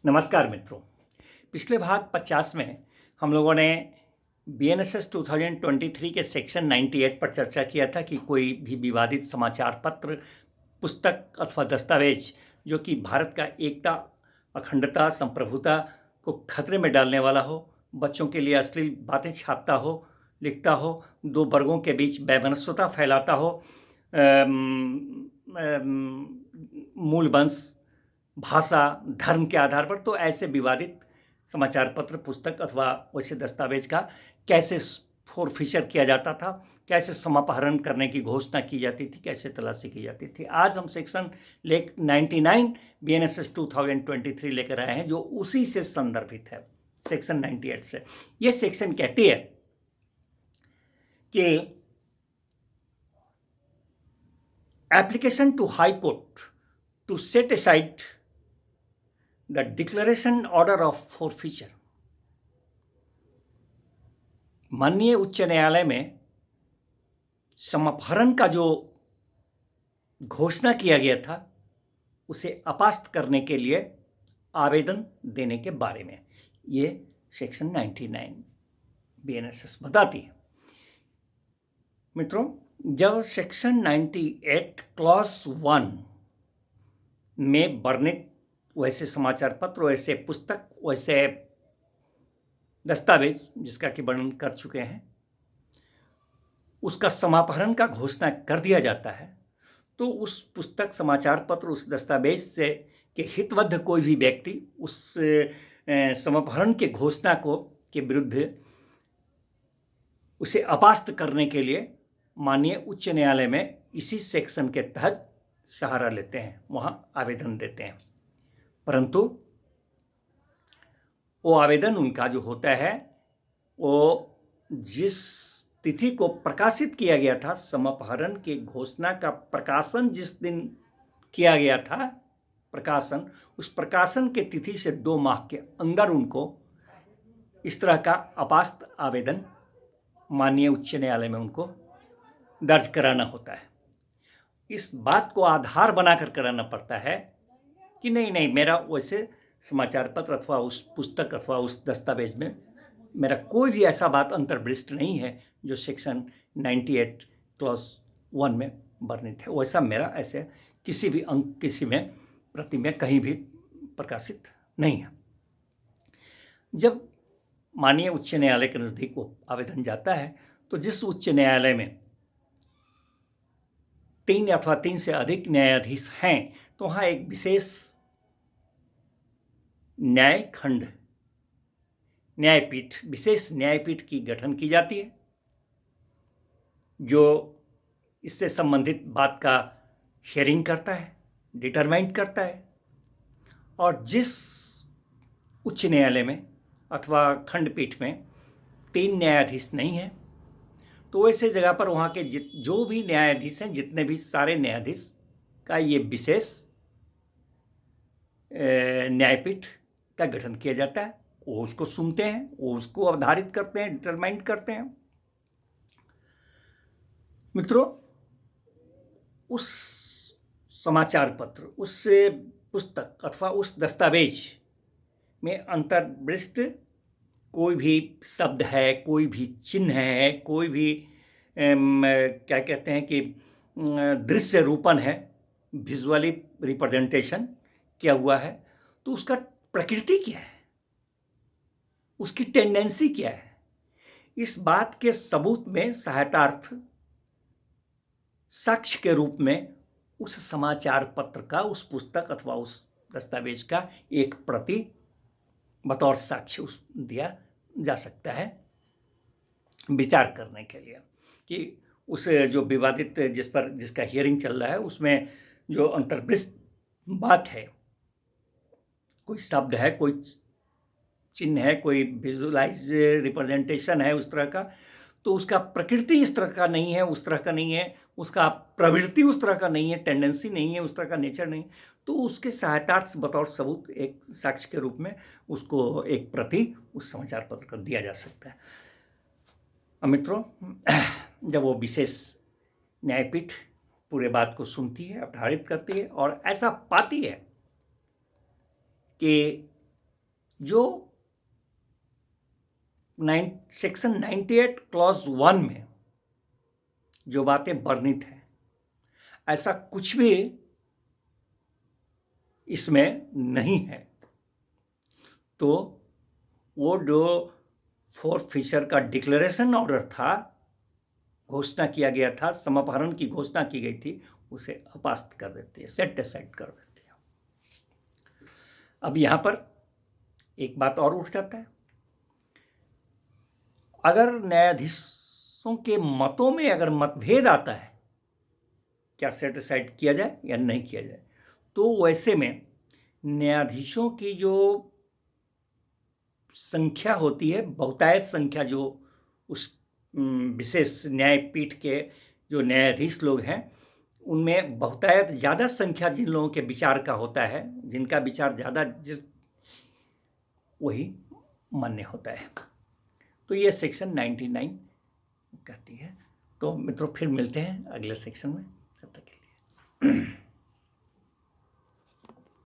नमस्कार मित्रों। पिछले भाग 50 में हम लोगों ने BNSS 2023 के सेक्शन 98 पर चर्चा किया था कि कोई भी विवादित समाचार पत्र, पुस्तक अथवा दस्तावेज जो कि भारत का एकता, अखंडता, संप्रभुता को खतरे में डालने वाला हो, बच्चों के लिए अश्लील बातें छापता हो, लिखता हो, दो वर्गों के बीच वैमनस्यता फैलाता हो, मूल वंश, भाषा, धर्म के आधार पर, तो ऐसे विवादित समाचार पत्र, पुस्तक अथवा वैसे दस्तावेज का कैसे फोरफिशर किया जाता था, कैसे समापहरण करने की घोषणा की जाती थी, कैसे तलाशी की जाती थी। आज हम सेक्शन 99 BNSS 2023 लेकर आए हैं जो उसी से संदर्भित है, सेक्शन 98 से। यह सेक्शन कहती है कि application to high court to set aside the declaration order of forfeiture. माननीय उच्च न्यायालय में समापहरण का जो घोषणा किया गया था उसे अपास्त करने के लिए आवेदन देने के बारे में ये सेक्शन 99 BNSS बताती है। मित्रों, जब सेक्शन 98 क्लॉज 1 में वर्णित वैसे समाचार पत्र, वैसे पुस्तक, वैसे दस्तावेज जिसका कि वर्णन कर चुके हैं, उसका समापहरण का घोषणा कर दिया जाता है, तो उस पुस्तक, समाचार पत्र, उस दस्तावेज से के हितबद्ध कोई भी व्यक्ति उस समापहरण के घोषणा के विरुद्ध उसे अपास्त करने के लिए माननीय उच्च न्यायालय में इसी सेक्शन के तहत सहारा लेते हैं, वहां आवेदन देते हैं। परंतु वो आवेदन उनका जो होता है वो जिस तिथि को प्रकाशित किया गया था, समापहरण के घोषणा का प्रकाशन जिस दिन किया गया था, प्रकाशन, उस प्रकाशन के तिथि से 2 माह के अंदर उनको इस तरह का अपास्त आवेदन माननीय उच्च न्यायालय में उनको दर्ज कराना होता है। इस बात को आधार बनाकर कराना पड़ता है कि नहीं, मेरा वैसे समाचार पत्र अथवा उस पुस्तक अथवा उस दस्तावेज में मेरा कोई भी ऐसा बात अंतर्दृष्ट नहीं है जो सेक्शन 98 क्लॉज 1 में वर्णित है। वैसा मेरा ऐसे किसी भी अंक, किसी में प्रति में कहीं भी प्रकाशित नहीं है। जब माननीय उच्च न्यायालय के नज़दीक वो आवेदन जाता है तो जिस उच्च न्यायालय में 3 अथवा 3 से अधिक न्यायाधीश हैं, तो वहाँ एक विशेष न्यायखंड, न्यायपीठ, विशेष न्यायपीठ की गठन की जाती है जो इससे संबंधित बात का शेयरिंग करता है, डिटरमाइन करता है। और जिस उच्च न्यायालय में अथवा खंडपीठ में 3 न्यायाधीश नहीं हैं, तो ऐसे जगह पर वहाँ के जो भी न्यायाधीश हैं, जितने भी सारे न्यायाधीश का ये विशेष न्यायपीठ का गठन किया जाता है। वो उसको सुनते हैं, वो उसको अवधारित करते हैं, डिटरमाइन करते हैं। मित्रों, उस समाचार पत्र, उस पुस्तक अथवा उस दस्तावेज में अंतर्दृष्ट कोई भी शब्द है, कोई भी चिन्ह है, कोई भी क्या कहते हैं कि दृश्य रूपण है, विजुअली रिप्रेजेंटेशन किया हुआ है, तो उसका प्रकृति क्या है, उसकी टेंडेंसी क्या है, इस बात के सबूत में सहायतार्थ साक्ष्य के रूप में उस समाचार पत्र का, उस पुस्तक अथवा उस दस्तावेज का एक प्रति बतौर साक्ष्य दिया जा सकता है विचार करने के लिए कि उस जो विवादित जिसका हियरिंग चल रहा है उसमें जो अंतर्दृष्ट बात है, कोई शब्द है, कोई चिन्ह है, कोई विजुअलाइज रिप्रेजेंटेशन है उस तरह का, तो उसका प्रकृति इस तरह का नहीं है, उस तरह का नहीं है, उसका प्रवृत्ति उस तरह का नहीं है, टेंडेंसी नहीं है, उस तरह का नेचर नहीं, तो उसके सहायतार्थ बतौर सबूत एक साक्ष्य के रूप में उसको एक प्रति उस समाचार पत्र को दिया जा सकता है। अब मित्रों, जब वो विशेष न्यायपीठ पूरे बात को सुनती है, अवधारित करती है और ऐसा पाती है कि जो सेक्शन 98 क्लॉज 1 में जो बातें वर्णित हैं, ऐसा कुछ भी इसमें नहीं है। तो वो जो फोर्थ फिशर का डिक्लेरेशन ऑर्डर था, घोषणा किया गया था, समापहरण की घोषणा की गई थी, उसे अपास्त कर देते हैं, सेट असाइड कर देते हैं। अब यहां पर एक बात और उठ जाता है, अगर न्यायाधीशों के मतों में अगर मतभेद आता है क्या सेट असाइड किया जाए या नहीं किया जाए, तो वैसे में न्यायाधीशों की जो संख्या होती है, बहुतायत संख्या, जो उस विशेष न्यायपीठ के जो न्यायाधीश लोग हैं, उनमें बहुतायत ज़्यादा संख्या जिन लोगों के विचार का होता है, जिनका विचार ज़्यादा वही मान्य होता है। तो ये सेक्शन 99 कहती है। तो मित्रों फिर मिलते हैं अगले सेक्शन में, तब तक के लिए।